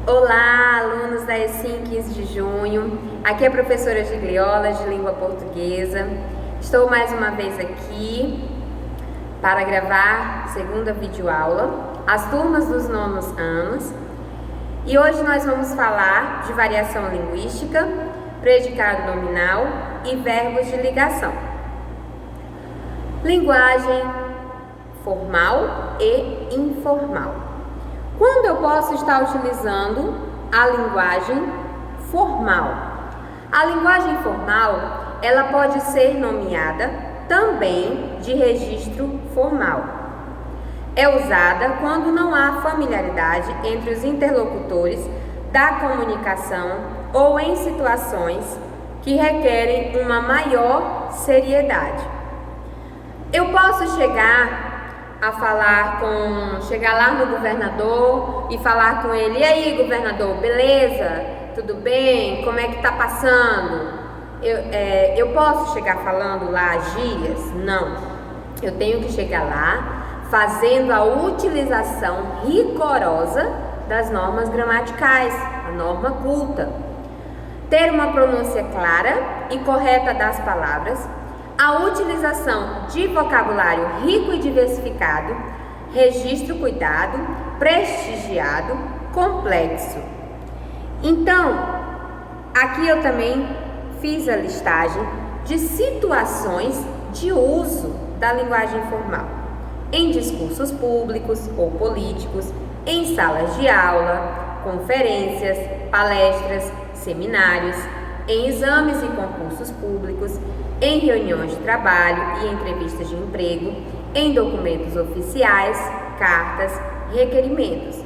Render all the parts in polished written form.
Olá, alunos da ESIM 15 de junho, aqui é a professora Gigliola de Língua Portuguesa. Estou mais uma vez aqui para gravar a segunda videoaula, as turmas dos nonos anos. E hoje nós vamos falar de variação linguística, predicado nominal e verbos de ligação. Linguagem formal e informal. Quando eu posso estar utilizando a linguagem formal? A linguagem formal, ela pode ser nomeada também de registro formal. É usada quando não há familiaridade entre os interlocutores da comunicação ou em situações que requerem uma maior seriedade. Eu posso chegar lá no governador e falar com ele: e aí, governador, beleza? Tudo bem? Como é que tá passando? Eu posso chegar falando lá gírias? Não. Eu tenho que chegar lá fazendo a utilização rigorosa das normas gramaticais, a norma culta. Ter uma pronúncia clara e correta das palavras, a utilização de vocabulário rico e diversificado, registro cuidado, prestigiado, complexo. Então, aqui eu também fiz a listagem de situações de uso da linguagem formal em discursos públicos ou políticos, em salas de aula, conferências, palestras, seminários, em exames e concursos públicos, em reuniões de trabalho e entrevistas de emprego, em documentos oficiais, cartas, requerimentos.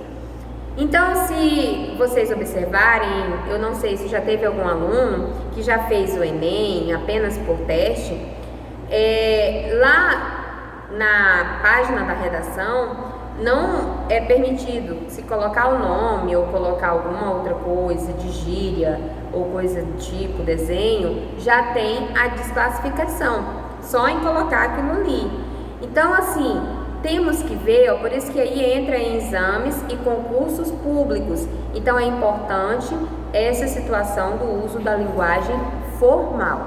Então, se vocês observarem, eu não sei se já teve algum aluno que já fez o Enem apenas por teste, lá na página da redação não é permitido se colocar o nome ou colocar alguma outra coisa de gíria ou coisa do tipo desenho, já tem a desclassificação, só em colocar aquilo ali. Então, assim, temos que ver, por isso que aí entra em exames e concursos públicos. Então, é importante essa situação do uso da linguagem formal.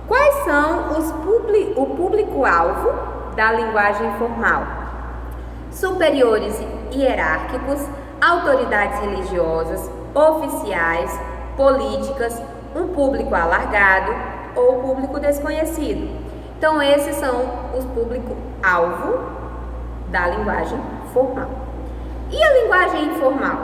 Quais são o público-alvo da linguagem formal? Superiores hierárquicos, autoridades religiosas, oficiais, políticas, um público alargado ou público desconhecido. Então, esses são os público-alvo da linguagem formal. E a linguagem informal?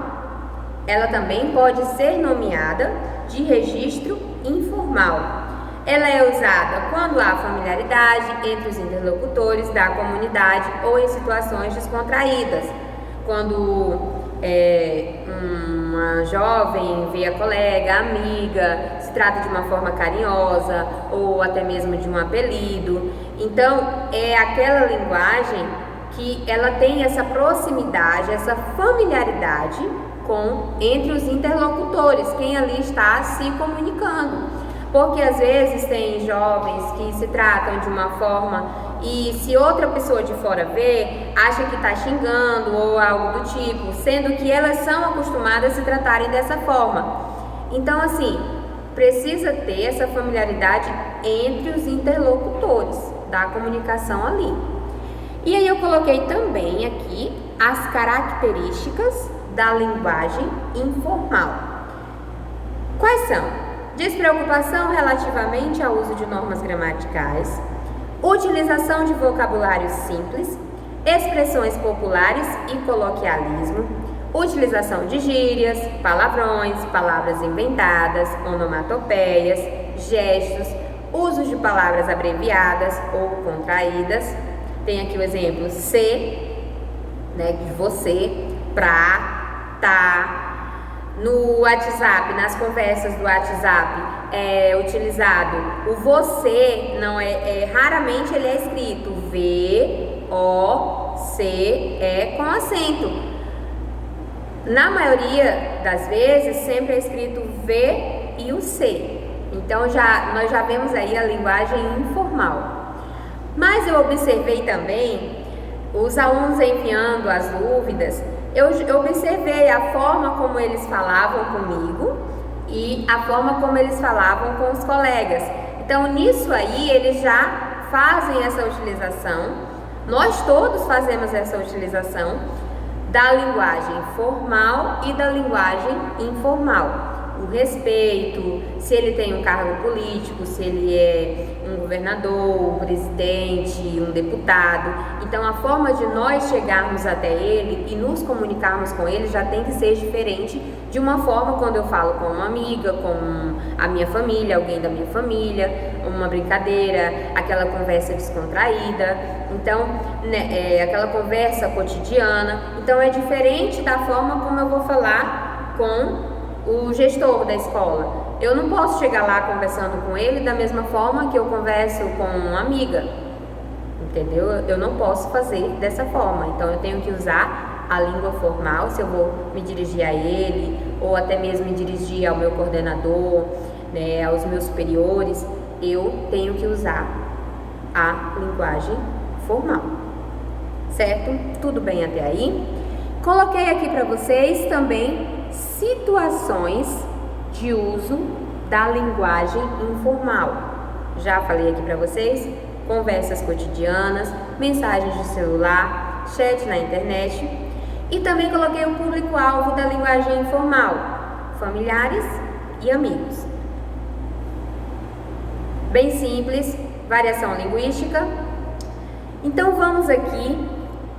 Ela também pode ser nomeada de registro informal. Ela é usada quando há familiaridade entre os interlocutores da comunidade ou em situações descontraídas. Quando uma jovem vê a colega, a amiga, se trata de uma forma carinhosa ou até mesmo de um apelido. Então, é aquela linguagem que ela tem essa proximidade, essa familiaridade entre os interlocutores, quem ali está se comunicando. Porque às vezes tem jovens que se tratam de uma forma e se outra pessoa de fora vê, acha que está xingando ou algo do tipo, sendo que elas são acostumadas a se tratarem dessa forma. Então, assim, precisa ter essa familiaridade entre os interlocutores da comunicação ali. E aí eu coloquei também aqui as características da linguagem informal. Quais são? Despreocupação relativamente ao uso de normas gramaticais, utilização de vocabulário simples, expressões populares e coloquialismo, utilização de gírias, palavrões, palavras inventadas, onomatopeias, gestos, uso de palavras abreviadas ou contraídas. Tem aqui o exemplo ser, de você, pra, tá. No WhatsApp, nas conversas do WhatsApp, é utilizado o você, não raramente ele é escrito V-O-C-E com acento. Na maioria das vezes, sempre é escrito V e o C. Então, nós já vemos aí a linguagem informal. Mas eu observei também os alunos enviando as dúvidas, eu observei a forma como eles falavam comigo e a forma como eles falavam com os colegas. Então, nisso aí, eles já fazem essa utilização, nós todos fazemos essa utilização da linguagem formal e da linguagem informal. O respeito, se ele tem um cargo político, se ele é um governador, um presidente, um deputado. Então, a forma de nós chegarmos até ele e nos comunicarmos com ele já tem que ser diferente de uma forma quando eu falo com uma amiga, com a minha família, alguém da minha família, uma brincadeira, aquela conversa descontraída. Então, aquela conversa cotidiana. Então, é diferente da forma como eu vou falar com o gestor da escola. Eu não posso chegar lá conversando com ele da mesma forma que eu converso com uma amiga, entendeu? Eu não posso fazer dessa forma. Então eu tenho que usar a língua formal se eu vou me dirigir a ele, ou até mesmo me dirigir ao meu coordenador, né, aos meus superiores. Eu tenho que usar a linguagem formal, certo? Tudo bem até aí? Coloquei aqui para vocês também situações de uso da linguagem informal. Já falei aqui para vocês, conversas cotidianas, mensagens de celular, chat na internet, e também coloquei o público-alvo da linguagem informal, familiares e amigos. Bem simples, variação linguística. Então vamos aqui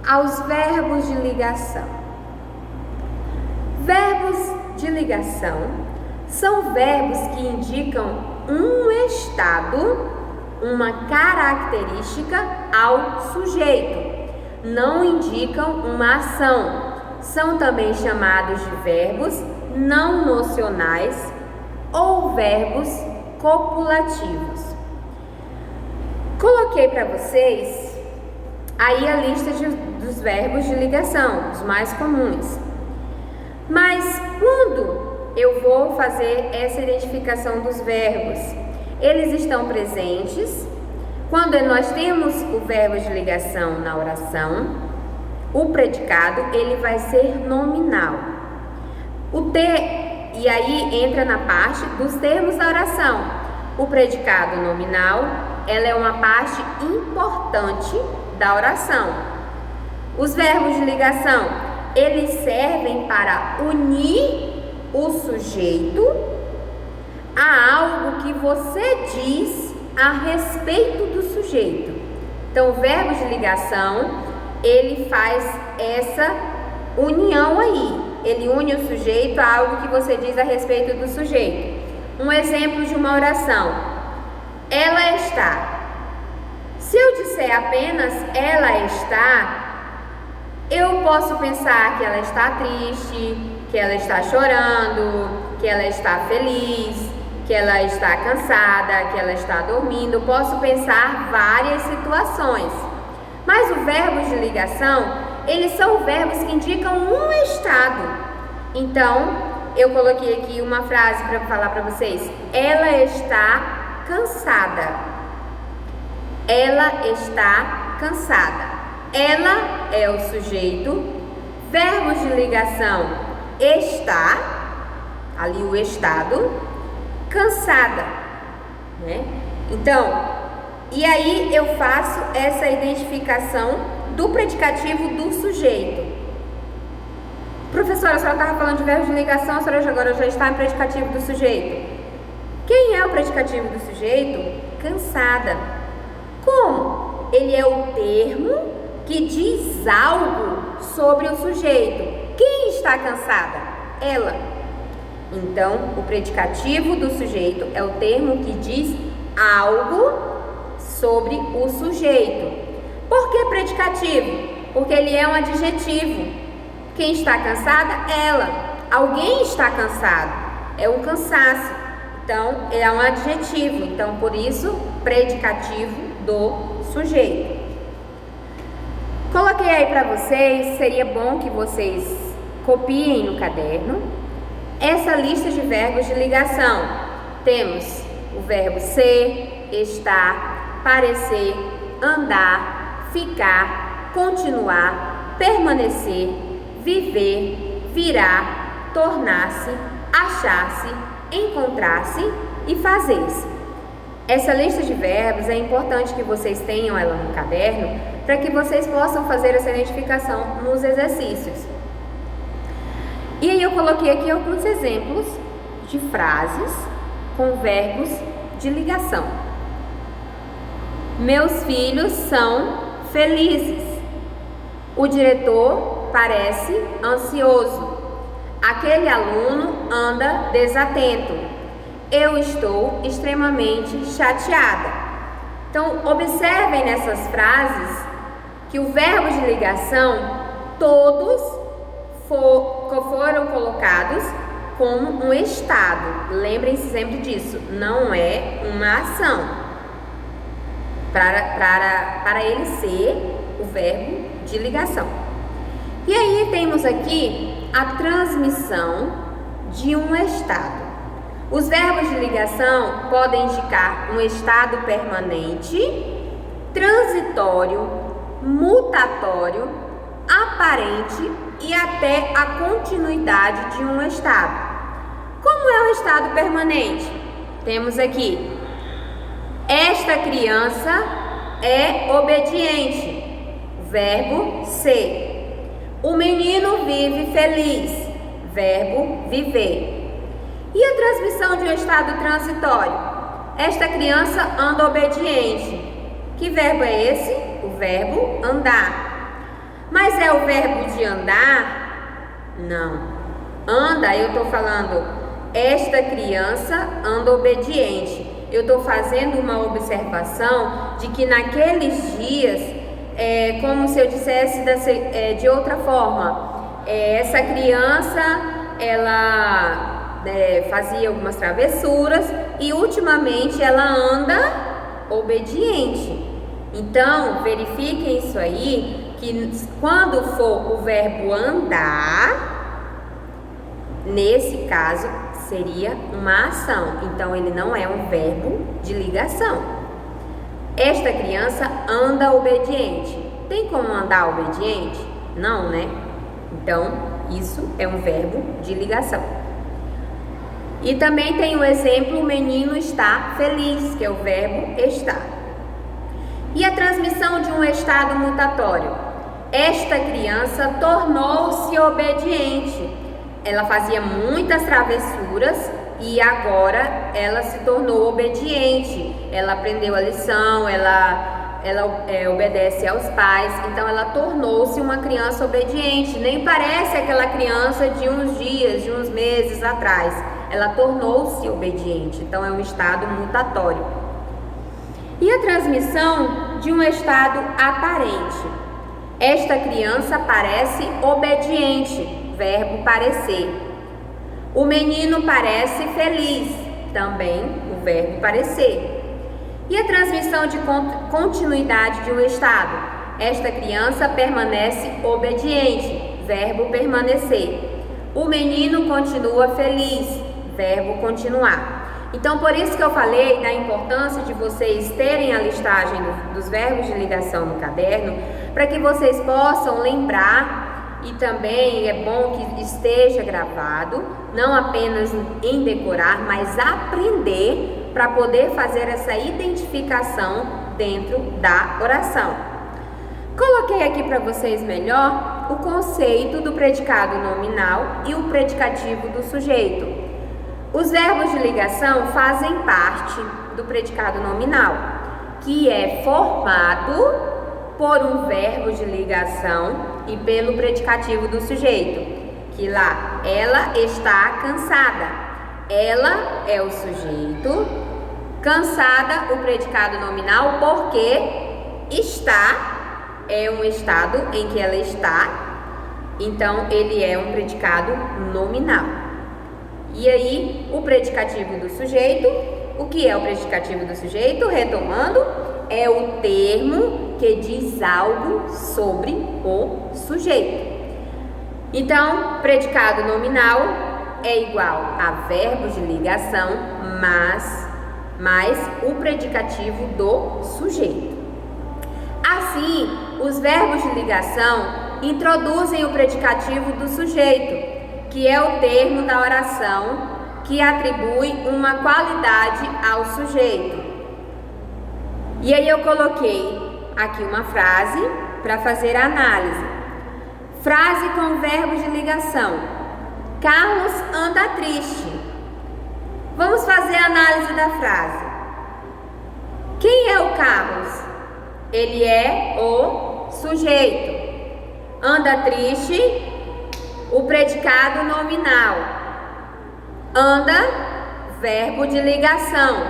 aos verbos de ligação. Verbos de ligação são verbos que indicam um estado, uma característica ao sujeito, não indicam uma ação. São também chamados de verbos não nocionais ou verbos copulativos. Coloquei para vocês aí a lista dos verbos de ligação, os mais comuns. Mas quando eu vou fazer essa identificação dos verbos, eles estão presentes quando nós temos o verbo de ligação na oração. O predicado ele vai ser nominal. E aí entra na parte dos termos da oração. O predicado nominal, ela é uma parte importante da oração. Os verbos de ligação eles servem para unir o sujeito a algo que você diz a respeito do sujeito. Então, o verbo de ligação, ele faz essa união aí. Ele une o sujeito a algo que você diz a respeito do sujeito. Um exemplo de uma oração. Ela está. Se eu disser apenas ela está, eu posso pensar que ela está triste, que ela está chorando, que ela está feliz, que ela está cansada, que ela está dormindo. Eu posso pensar várias situações. Mas o verbo de ligação, eles são verbos que indicam um estado. Então, eu coloquei aqui uma frase para falar para vocês. Ela está cansada. Ela está cansada. Ela é o sujeito, verbos de ligação está, ali o estado, cansada, né? Então, e aí eu faço essa identificação do predicativo do sujeito. Professora, a senhora estava falando de verbos de ligação, a senhora agora já está em predicativo do sujeito. Quem é o predicativo do sujeito? Cansada. Como? Ele é o termo que diz algo sobre o sujeito. Quem está cansada? Ela. Então, o predicativo do sujeito é o termo que diz algo sobre o sujeito. Por que predicativo? Porque ele é um adjetivo. Quem está cansada? Ela. Alguém está cansado. É um cansaço. Então, é um adjetivo. Então, por isso, predicativo do sujeito. Coloquei aí para vocês, seria bom que vocês copiem no caderno essa lista de verbos de ligação. Temos o verbo ser, estar, parecer, andar, ficar, continuar, permanecer, viver, virar, tornar-se, achar-se, encontrar-se e fazer-se. Essa lista de verbos é importante que vocês tenham ela no caderno para que vocês possam fazer essa identificação nos exercícios. E aí eu coloquei aqui alguns exemplos de frases com verbos de ligação. Meus filhos são felizes. O diretor parece ansioso. Aquele aluno anda desatento. Eu estou extremamente chateada. Então, observem nessas frases que o verbo de ligação, todos foram colocados como um estado. Lembrem-se sempre disso, não é uma ação. Para ele ser o verbo de ligação. E aí temos aqui a transmissão de um estado. Os verbos de ligação podem indicar um estado permanente, transitório, mutatório, aparente e até a continuidade de um estado. Como é o estado permanente? Temos aqui: esta criança é obediente, verbo ser. O menino vive feliz, verbo viver. E a transmissão de um estado transitório? Esta criança anda obediente. Que verbo é esse? O verbo andar. Mas é o verbo de andar? Não. Anda, eu estou falando, esta criança anda obediente. Eu estou fazendo uma observação de que naqueles dias, como se eu dissesse de outra forma, essa criança, ela fazia algumas travessuras e ultimamente ela anda obediente. Então, verifiquem isso aí, que quando for o verbo andar, nesse caso seria uma ação, então ele não é um verbo de ligação. Esta criança anda obediente. Tem como andar obediente? Não, né? Então, isso é um verbo de ligação. E também tem o exemplo, o menino está feliz, que é o verbo estar. E a transmissão de um estado mutatório? Esta criança tornou-se obediente. Ela fazia muitas travessuras e agora ela se tornou obediente. Ela aprendeu a lição, ela obedece aos pais, então ela tornou-se uma criança obediente. Nem parece aquela criança de uns dias, de uns meses atrás. Ela tornou-se obediente, então é um estado mutatório. E a transmissão de um estado aparente? Esta criança parece obediente, verbo parecer. O menino parece feliz, também o verbo parecer. E a transmissão de continuidade de um estado? Esta criança permanece obediente, verbo permanecer. O menino continua feliz, verbo continuar. Então, por isso que eu falei da importância de vocês terem a listagem dos verbos de ligação no caderno, para que vocês possam lembrar, e também é bom que esteja gravado, não apenas em decorar, mas aprender para poder fazer essa identificação dentro da oração. Coloquei aqui para vocês melhor o conceito do predicado nominal e o predicativo do sujeito. Os verbos de ligação fazem parte do predicado nominal, que é formado por um verbo de ligação e pelo predicativo do sujeito, que lá, ela está cansada. Ela é o sujeito, cansada, o predicado nominal, porque está é um estado em que ela está, então ele é um predicado nominal. E aí, o predicativo do sujeito, o que é o predicativo do sujeito? Retomando, é o termo que diz algo sobre o sujeito. Então, predicado nominal é igual a verbo de ligação, mais o predicativo do sujeito. Assim, os verbos de ligação introduzem o predicativo do sujeito, que é o termo da oração que atribui uma qualidade ao sujeito. E aí eu coloquei aqui uma frase para fazer a análise. Frase com verbo de ligação. Carlos anda triste. Vamos fazer a análise da frase. Quem é o Carlos? Ele é o sujeito. Anda triste, o predicado nominal. Anda, verbo de ligação.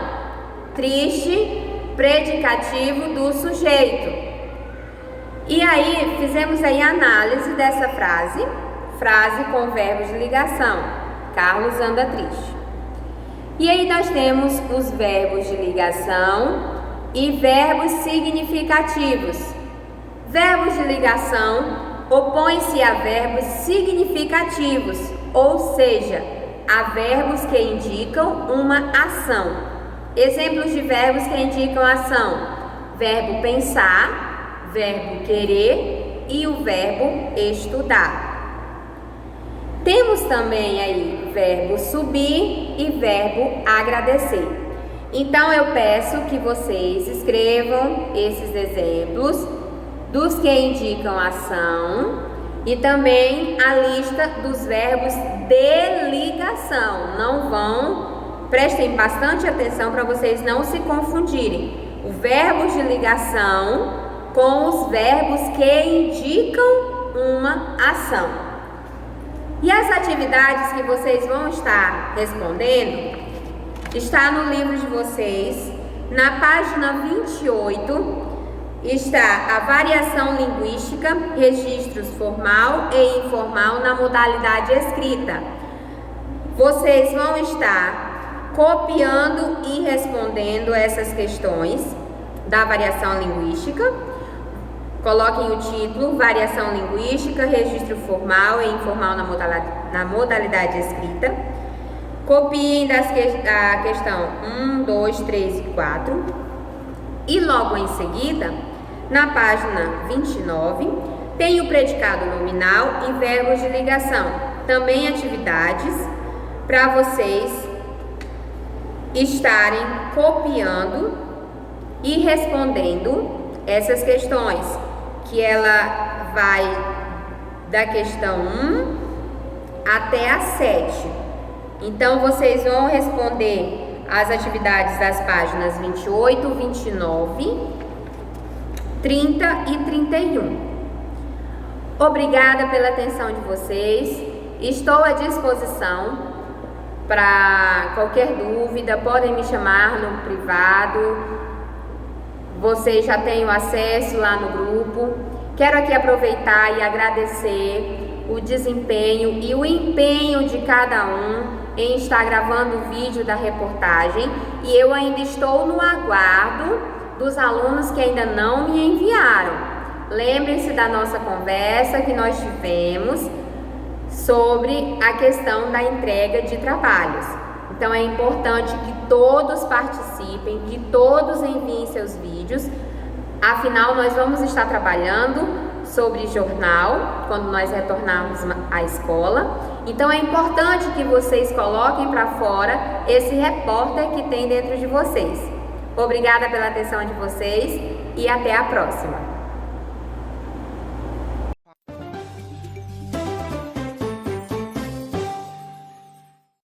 Triste, predicativo do sujeito. E aí, fizemos aí a análise dessa frase. Frase com verbo de ligação. Carlos anda triste. E aí nós temos os verbos de ligação e verbos significativos. Verbos de ligação opõem-se a verbos significativos, ou seja, a verbos que indicam uma ação. Exemplos de verbos que indicam ação: verbo pensar, verbo querer e o verbo estudar. Temos também aí verbo subir e verbo agradecer. Então eu peço que vocês escrevam esses exemplos dos que indicam ação e também a lista dos verbos de ligação. Prestem bastante atenção para vocês não se confundirem. O verbo de ligação com os verbos que indicam uma ação. E as atividades que vocês vão estar respondendo está no livro de vocês, na página 28, está a variação linguística, registros formal e informal na modalidade escrita. Vocês vão estar copiando e respondendo essas questões da variação linguística. Coloquem o título, variação linguística, registro formal e informal na modalidade escrita. Copiem a questão 1, 2, 3 e 4. E logo em seguida, na página 29, tem o predicado nominal e verbos de ligação. Também atividades para vocês estarem copiando e respondendo essas questões, que ela vai da questão 1 até a 7. Então, vocês vão responder as atividades das páginas 28, 29, 30 e 31. Obrigada pela atenção de vocês. Estou à disposição para qualquer dúvida. Podem me chamar no privado. Vocês já têm o acesso lá no grupo. Quero aqui aproveitar e agradecer o desempenho e o empenho de cada um em estar gravando o vídeo da reportagem. E eu ainda estou no aguardo dos alunos que ainda não me enviaram. Lembrem-se da nossa conversa que nós tivemos sobre a questão da entrega de trabalhos. Então é importante que todos participem, que todos enviem seus vídeos. Afinal, nós vamos estar trabalhando sobre jornal quando nós retornarmos à escola. Então é importante que vocês coloquem para fora esse repórter que tem dentro de vocês. Obrigada pela atenção de vocês e até a próxima.